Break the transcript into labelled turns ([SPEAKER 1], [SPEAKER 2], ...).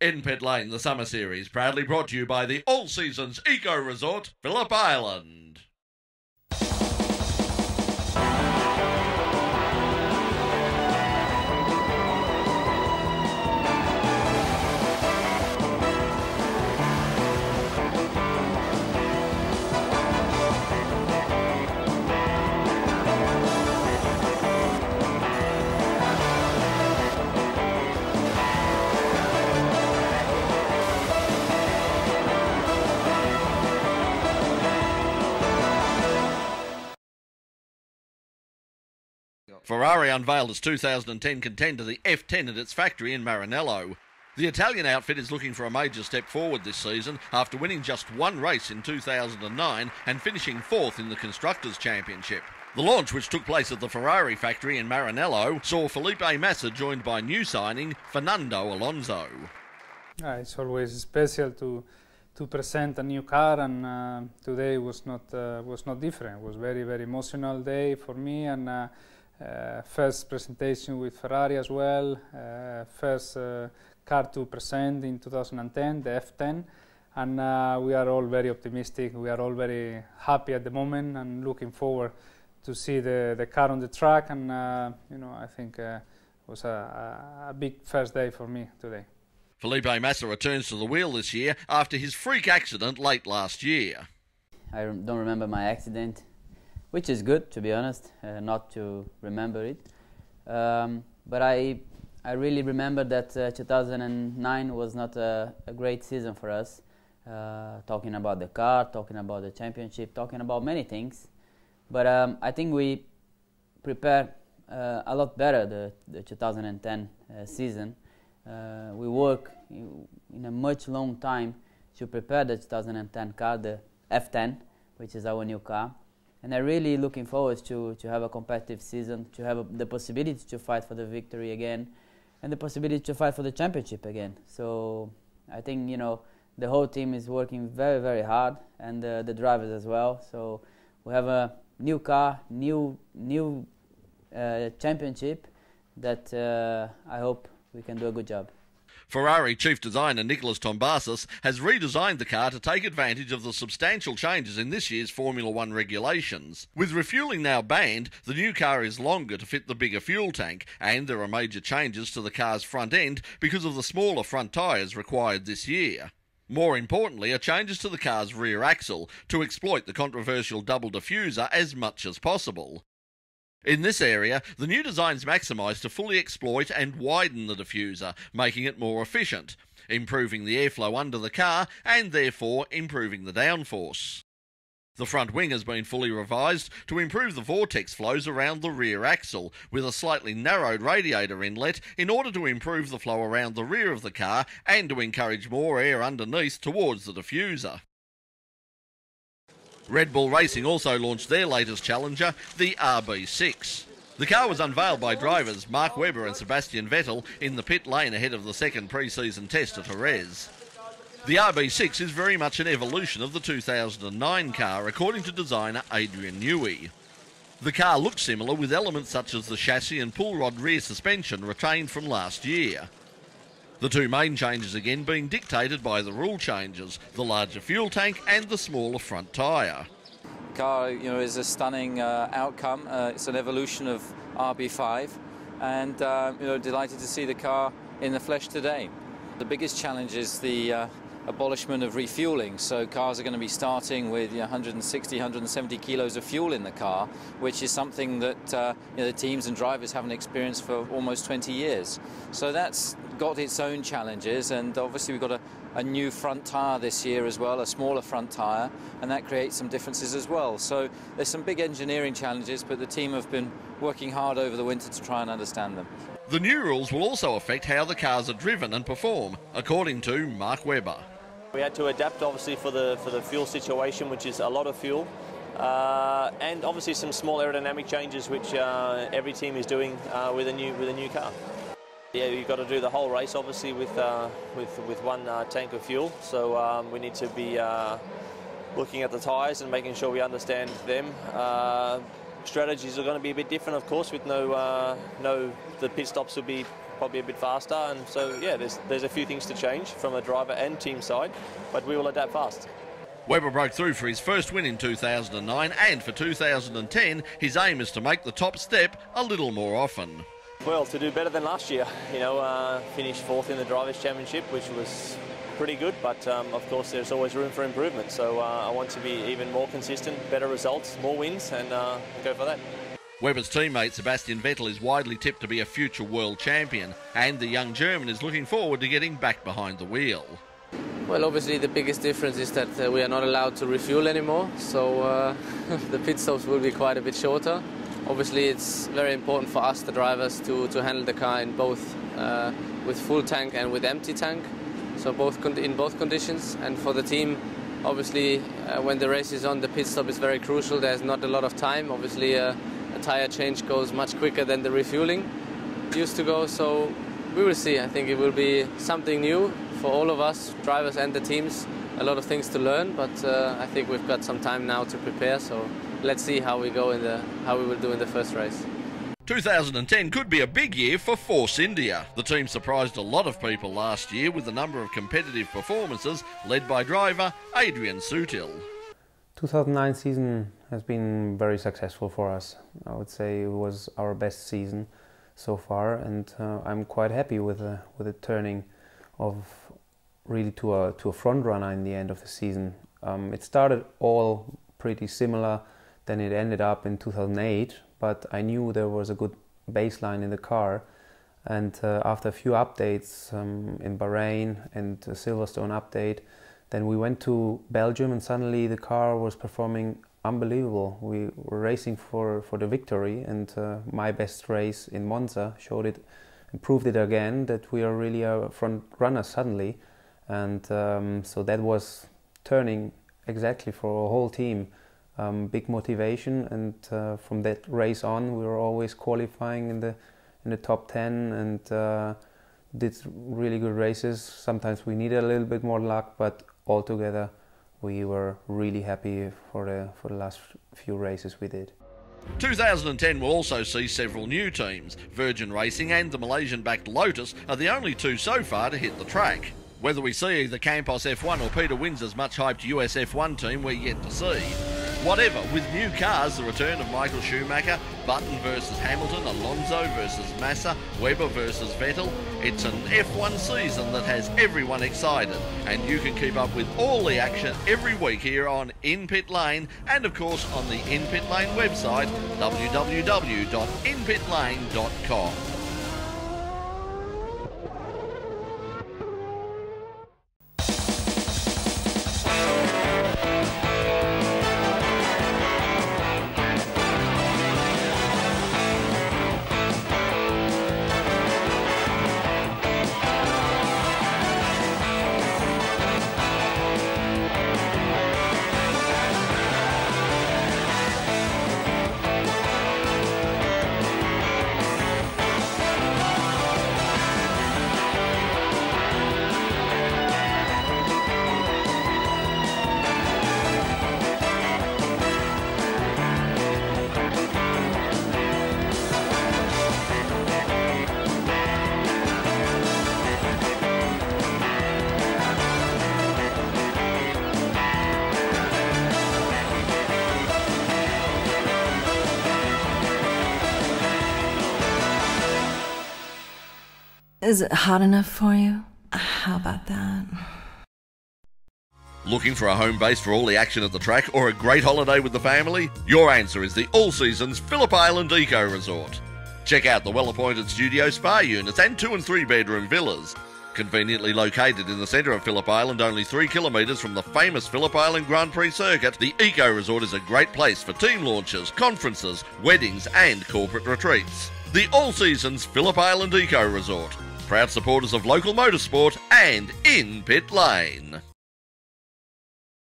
[SPEAKER 1] In Pit Lane, the Summer Series, proudly brought to you by the All Seasons Eco Resort, Phillip Island. Ferrari unveiled its 2010 contender, the F10, at its factory in Maranello. The Italian outfit is looking for a major step forward this season after winning just one race in 2009 and finishing fourth in the Constructors' Championship. The launch, which took place at the Ferrari factory in Maranello, saw Felipe Massa joined by new signing Fernando Alonso.
[SPEAKER 2] It's always special to present a new car, and today was not different. It was very emotional day for me, and first presentation with Ferrari as well, first car to present in 2010, the F10, and we are all very optimistic. We are all very happy at the moment and looking forward to see the car on the track, and I think it was a big first day for me today.
[SPEAKER 1] Felipe Massa returns to the wheel this year after his freak accident late last year.
[SPEAKER 3] I don't remember my accident, which is good, to be honest, not to remember it. But I really remember that 2009 was not a great season for us, talking about the car, talking about the championship, talking about many things. But I think we prepared a lot better the 2010 season. We worked in a much long time to prepare the 2010 car, the F10, which is our new car. And I'm really looking forward to have a competitive season, to have the possibility to fight for the victory again, and the possibility to fight for the championship again. So I think, the whole team is working very hard, and the drivers as well. So we have a new car, new championship that I hope we can do a good job.
[SPEAKER 1] Ferrari chief designer Nicolas Tombazis has redesigned the car to take advantage of the substantial changes in this year's Formula One regulations. With refuelling now banned, the new car is longer to fit the bigger fuel tank, and there are major changes to the car's front end because of the smaller front tyres required this year. More importantly are changes to the car's rear axle to exploit the controversial double diffuser as much as possible. In this area, the new design's maximised to fully exploit and widen the diffuser, making it more efficient, improving the airflow under the car and therefore improving the downforce. The front wing has been fully revised to improve the vortex flows around the rear axle, with a slightly narrowed radiator inlet in order to improve the flow around the rear of the car and to encourage more air underneath towards the diffuser. Red Bull Racing also launched their latest challenger, the RB6. The car was unveiled by drivers Mark Webber and Sebastian Vettel in the pit lane ahead of the second pre-season test at Jerez. The RB6 is very much an evolution of the 2009 car, according to designer Adrian Newey. The car looks similar, with elements such as the chassis and pull rod rear suspension retained from last year. The two main changes again being dictated by the rule changes, the larger fuel tank and the smaller front tyre.
[SPEAKER 4] The car, is a stunning outcome. It's an evolution of RB5, and delighted to see the car in the flesh today. The biggest challenge is the abolishment of refueling, so cars are going to be starting with 160, 170 kilos of fuel in the car, which is something that the teams and drivers haven't experienced for almost 20 years. So that's got its own challenges, and obviously we've got a new front tyre this year as well, a smaller front tyre, and that creates some differences as well. So there's some big engineering challenges, but the team have been working hard over the winter to try and understand them.
[SPEAKER 1] The new rules will also affect how the cars are driven and perform, according to Mark Webber.
[SPEAKER 5] We had to adapt, obviously, for the fuel situation, which is a lot of fuel, and obviously some small aerodynamic changes, which every team is doing with a new car. Yeah, you've got to do the whole race, obviously, with one tank of fuel. So we need to be looking at the tyres and making sure we understand them. Strategies are going to be a bit different, of course, with the pit stops will be probably a bit faster, and so yeah, there's a few things to change from a driver and team side, but we will adapt fast.
[SPEAKER 1] Webber broke through for his first win in 2009, and for 2010 his aim is to make the top step a little more often.
[SPEAKER 5] Well, to do better than last year, finished fourth in the Drivers' Championship, which was pretty good, but of course there's always room for improvement, so I want to be even more consistent, better results, more wins, and go for that.
[SPEAKER 1] Webber's teammate Sebastian Vettel is widely tipped to be a future world champion, and the young German is looking forward to getting back behind the wheel.
[SPEAKER 6] Well, obviously the biggest difference is that we are not allowed to refuel anymore, so the pit stops will be quite a bit shorter. Obviously it's very important for us, the drivers, to handle the car in both with full tank and with empty tank, so in both conditions. And for the team, obviously when the race is on, the pit stop is very crucial. There's not a lot of time. Obviously a tyre change goes much quicker than the refueling used to go, so we will see. I think it will be something new for all of us, drivers and the teams. A lot of things to learn, but I think we've got some time now to prepare, so let's see how we will do in the first race.
[SPEAKER 1] 2010 could be a big year for Force India. The team surprised a lot of people last year with a number of competitive performances led by driver Adrian Sutil.
[SPEAKER 7] 2009 season has been very successful for us. I would say it was our best season so far, and I'm quite happy with the turning of really to a front runner in the end of the season. It started all pretty similar, then it ended up in 2008, but I knew there was a good baseline in the car, and after a few updates in Bahrain and the Silverstone update, then we went to Belgium, and suddenly the car was performing unbelievable. We were racing for the victory, and my best race in Monza showed it and proved it again that we are really a front runner suddenly. And so that was turning exactly for our whole team. Big motivation, and from that race on we were always qualifying in the top 10, and did really good races. Sometimes we needed a little bit more luck, but altogether we were really happy for the last few races we did.
[SPEAKER 1] 2010 will also see several new teams. Virgin Racing and the Malaysian-backed Lotus are the only two so far to hit the track. Whether we see either Campos F1 or Peter Windsor's much-hyped US F1 team, we're yet to see. Whatever, with new cars, the return of Michael Schumacher, Button versus Hamilton, Alonso versus Massa, Webber versus Vettel, it's an F1 season that has everyone excited, and you can keep up with all the action every week here on In Pit Lane, and of course on the In Pit Lane website, www.inpitlane.com.
[SPEAKER 8] Is it hot enough for you? How about that?
[SPEAKER 1] Looking for a home base for all the action at the track, or a great holiday with the family? Your answer is the All Seasons Phillip Island Eco Resort. Check out the well-appointed studio spa units and 2 and 3 bedroom villas. Conveniently located in the centre of Phillip Island, only 3 kilometres from the famous Phillip Island Grand Prix circuit, the Eco Resort is a great place for team launches, conferences, weddings and corporate retreats. The All Seasons Phillip Island Eco Resort. Proud supporters of local motorsport and In Pit Lane.